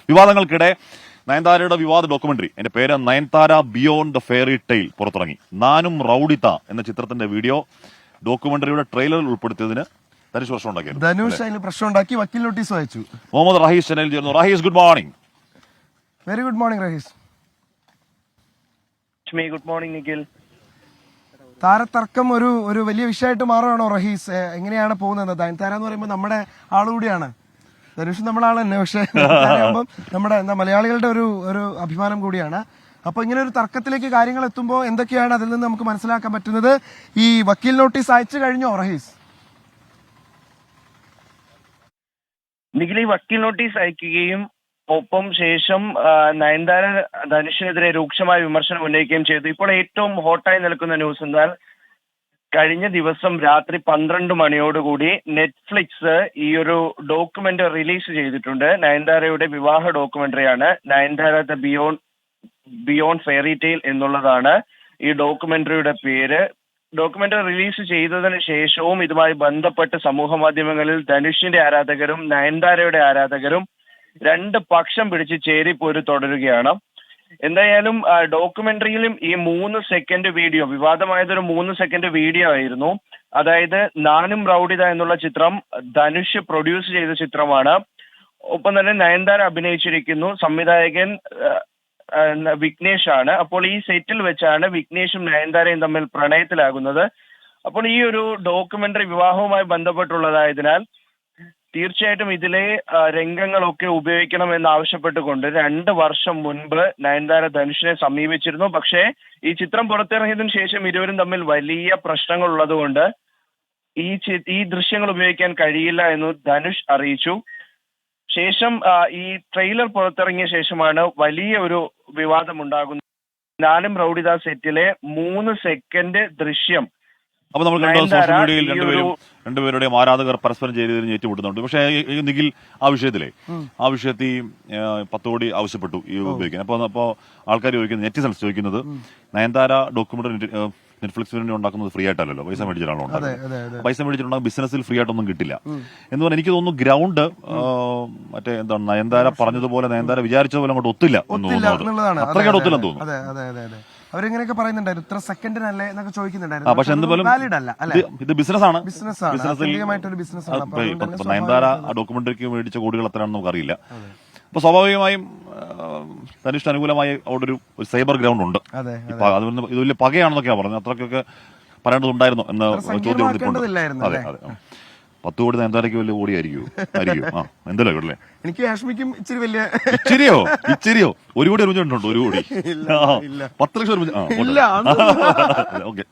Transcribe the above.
വിവാദങ്ങൾക്കിടെ നയൻതാരയുടെ വിവാദ ഡോക്യുമെന്ററി, എന്റെ പേര് Nayanthara beyond the fairy tale, പുറത്തിറങ്ങി. നാനും റൌഡിത എന്ന ചിത്രത്തിന്റെ വീഡിയോ ഡോക്യുമെന്ററിയുടെ ട്രെയിലറിൽ ഉൾപ്പെടുത്തിയതിന് ധനുഷ് പ്രശ്നം ഉണ്ടാക്കി വക്കീൽ നോട്ടീസ് അയച്ചു. മുഹമ്മദ് റഹീസ് ചെന്നൈയിൽ ചേർന്നു. Rahees, good morning. Very good morning Rahees. Good morning Nikhil. താരതർക്കം ഒരു വലിയ വിഷയമായിട്ട് മാറുകയാണോ റഹീസ്? എങ്ങനെയാണ് പോകുന്നത്? നയൻതാര എന്ന് പറയുമ്പോൾ നമ്മുടെ ആളുകൂടിയാണ്. ധനുഷ് നമ്മുടെ ആൾ തന്നെ, പക്ഷെ നമ്മുടെ മലയാളികളുടെ ഒരു അഭിമാനം കൂടിയാണ്. അപ്പൊ ഇങ്ങനെ ഒരു തർക്കത്തിലേക്ക് കാര്യങ്ങൾ എത്തുമ്പോൾ എന്തൊക്കെയാണ് അതിൽ നിന്ന് നമുക്ക് മനസ്സിലാക്കാൻ പറ്റുന്നത്? ഈ വക്കീൽ നോട്ടീസ് അയച്ചു കഴിഞ്ഞോ റഹീസ്? നിഖിൽ, ഈ വക്കീൽ നോട്ടീസ് അയക്കുകയും ഒപ്പം ശേഷം നയൻതാര ധനുഷിനെതിരെ രൂക്ഷമായ വിമർശനം ഉന്നയിക്കുകയും ചെയ്തു. ഇപ്പോൾ ഏറ്റവും ഹോട്ടായി നിൽക്കുന്ന ന്യൂസ് എന്നാൽ കഴിഞ്ഞ ദിവസം രാത്രി 12 മണിയോടുകൂടി നെറ്റ്ഫ്ലിക്സ് ഈ ഒരു ഡോക്യുമെന്ററി റിലീസ് ചെയ്തിട്ടുണ്ട്. നയൻതാരയുടെ വിവാഹ ഡോക്യുമെന്ററിയാണ്. Nayanthara the beyond fairy tale എന്നുള്ളതാണ് ഈ ഡോക്യുമെന്ററിയുടെ പേര്. ഡോക്യുമെന്ററി റിലീസ് ചെയ്തതിന് ശേഷവും ഇതുമായി ബന്ധപ്പെട്ട് സമൂഹ മാധ്യമങ്ങളിൽ ധനുഷിന്റെ ആരാധകരും നയൻതാരയുടെ ആരാധകരും രണ്ട് പക്ഷം പിടിച്ച് ചേരിപ്പോര് തുടരുകയാണ്. എന്തായാലും ഡോക്യുമെന്ററിയിലും ഈ 3 സെക്കൻഡ് വീഡിയോ, വിവാദമായതൊരു 3 സെക്കൻഡ് വീഡിയോ ആയിരുന്നു. അതായത് നാനും റൌഡിത എന്നുള്ള ചിത്രം ധനുഷ് പ്രൊഡ്യൂസ് ചെയ്ത ചിത്രമാണ്. ഒപ്പം തന്നെ നയൻതാര അഭിനയിച്ചിരിക്കുന്നു. സംവിധായകൻ വിഘ്നേഷ് ആണ്. അപ്പോൾ ഈ സെറ്റിൽ വെച്ചാണ് വിഘ്നേഷും നയൻതാരയും തമ്മിൽ പ്രണയത്തിലാകുന്നത്. അപ്പോൾ ഈ ഒരു ഡോക്യുമെന്ററി വിവാഹവുമായി ബന്ധപ്പെട്ടുള്ളതായതിനാൽ തീർച്ചയായിട്ടും ഇതിലെ രംഗങ്ങളൊക്കെ ഉപയോഗിക്കണമെന്ന് ആവശ്യപ്പെട്ടുകൊണ്ട് 2 വർഷം മുൻപ് നയൻതാര ധനുഷിനെ സമീപിച്ചിരുന്നു. പക്ഷേ ഈ ചിത്രം പുറത്തിറങ്ങിയതിനു ശേഷം ഇരുവരും തമ്മിൽ വലിയ പ്രശ്നങ്ങൾ ഉള്ളതുകൊണ്ട് ഈ ദൃശ്യങ്ങൾ ഉപയോഗിക്കാൻ കഴിയില്ല എന്ന് ധനുഷ് അറിയിച്ചു. ശേഷം ഈ ട്രെയിലർ പുറത്തിറങ്ങിയ ശേഷമാണ് വലിയ ഒരു വിവാദം ഉണ്ടാകുന്നത്. നാനും റൌഡിത സെറ്റിലെ 3 സെക്കൻഡ് ദൃശ്യം. അപ്പൊ നമ്മൾ കണ്ട സോഷ്യൽ മീഡിയയിൽ രണ്ടുപേരുടെയും ആരാധകർ പരസ്പരം ചെയ്തതിന് ഏറ്റുമുട്ടുന്നുണ്ട്. പക്ഷേ നിഖിൽ, ആ വിഷയത്തിൽ 10 കോടി ആവശ്യപ്പെട്ടു ഈ ഉപയോഗിക്കാൻ. അപ്പൊ ആൾക്കാർ ചോദിക്കുന്നത്, നെറ്റിസൺസ് ചോദിക്കുന്നത്, നയൻതാര ഡോക്യുമെന്ററി നെറ്റ്ഫ്ലിക്സിന് വേണ്ടി ഉണ്ടാക്കുന്നത് ഫ്രീ ആയിട്ടല്ലോ, പൈസ മേടിച്ചിട്ടാണോ ഉണ്ടാക്കുന്നത്? പൈസ മേടിച്ചിട്ടുണ്ടെങ്കിൽ ബിസിനസ്സിൽ ഫ്രീ ആയിട്ടൊന്നും കിട്ടില്ല എന്ന് പറഞ്ഞാൽ എനിക്ക് തോന്നുന്നു ഗ്രൗണ്ട് മറ്റേ എന്താണ് നയൻതാര പറഞ്ഞതുപോലെ നയൻതാര വിചാരിച്ചതുപോലെ അങ്ങോട്ട് ഒത്തില്ല എന്ന് തോന്നുന്നു. അത്രയ്ക്ക് ഒത്തില്ലെന്ന് തോന്നുന്നു. അവരിങ്ങനെയൊക്കെ പറയുന്നുണ്ടായിരുന്നു, ഇത്ര സെക്കൻഡിനല്ലേ എന്നൊക്കെ ചോദിക്കുന്നുണ്ടായിരുന്നു. പക്ഷെ എന്തായാലും ഇത് ബിസിനസ്സാണ്. നയൻതാര ആ ഡോക്യുമെന്ററിക്ക് മേടിച്ച കോടികൾ എത്രയാണെന്ന് നമുക്കറിയില്ല. അപ്പൊ സ്വാഭാവികമായും ധനുഷിന് അനുകൂലമായി അവിടെ ഒരു സൈബർ ഗ്രൗണ്ട് ഉണ്ട്. ഇത് വലിയ പകയാണെന്നൊക്കെയാണ് പറഞ്ഞത്. അത്രക്കൊക്കെ പറയേണ്ടതുണ്ടായിരുന്നു എന്ന ചോദ്യം ഉണ്ടിട്ടുണ്ട്. അതെ അതെ, 10 കോടി നയൻതാരയ്ക്ക് വലിയ കോടിയായിരിക്കും. എന്തല്ലോ അല്ലേ? എനിക്ക് കാശ്മീർക്കും ഇച്ചിരി വലിയ ഇച്ചിരിയോ 1 കോടി ഒരുമിച്ചുണ്ടോ? 1 കോടി 10 ലക്ഷം ഒരുമിച്ച്. ഓക്കെ.